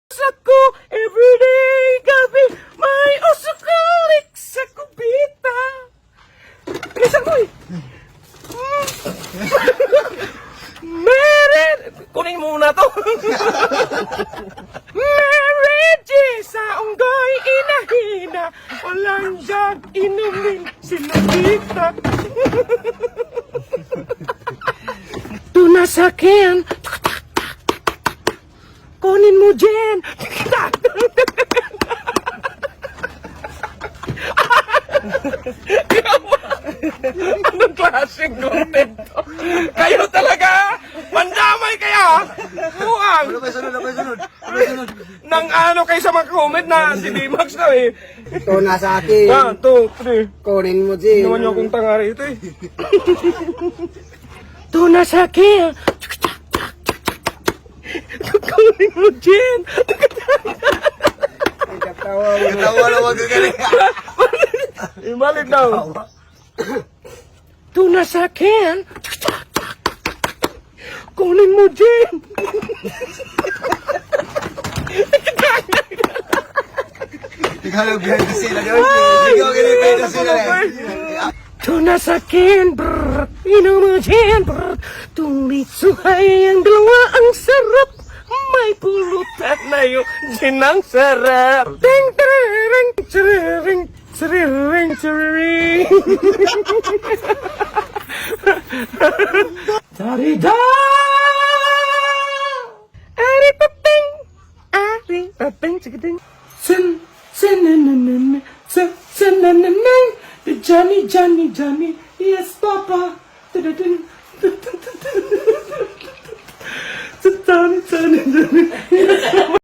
Ako, everyday gabi, may usukulik sa kubita. Bilisan mo eh. Meron! Kunin mo muna to. Meron sa unggoy inahina, walang jag inumin sinubita. Tunasakin. Kunin mo, Jen! Anong klaseng content to? Kayo talaga! Mandamay kaya! Buang! Ano ba sunod? Nang ano kayo sa mga comment na si D-Max na eh. Ito na sa akin. 1, 2, 3. Kunin mo, Jin. Naman niyo akong tanga rito eh. Tunasakin! Kunin mo, Jen! Katawa na magagaling. Ibalik daw. Tunasakin! Kunin mo, Jen! Ikaw lang behind the scene. Ikaw ganun behind the scene. Tunasakin, brrr, inom mo, Jen, brrr. Tumitsuhay ang dalawa, ang sarap. May pulutan na yung Jen ang sarap. Ting, tiriring, tiriring, tiriring, tiriring. Tarida! Ari paping, ari paping, sigating. Sen, senanana, senanana. Johnny, Johnny, Johnny, yes, Papa. Johnny, Johnny, Johnny, yes, Papa.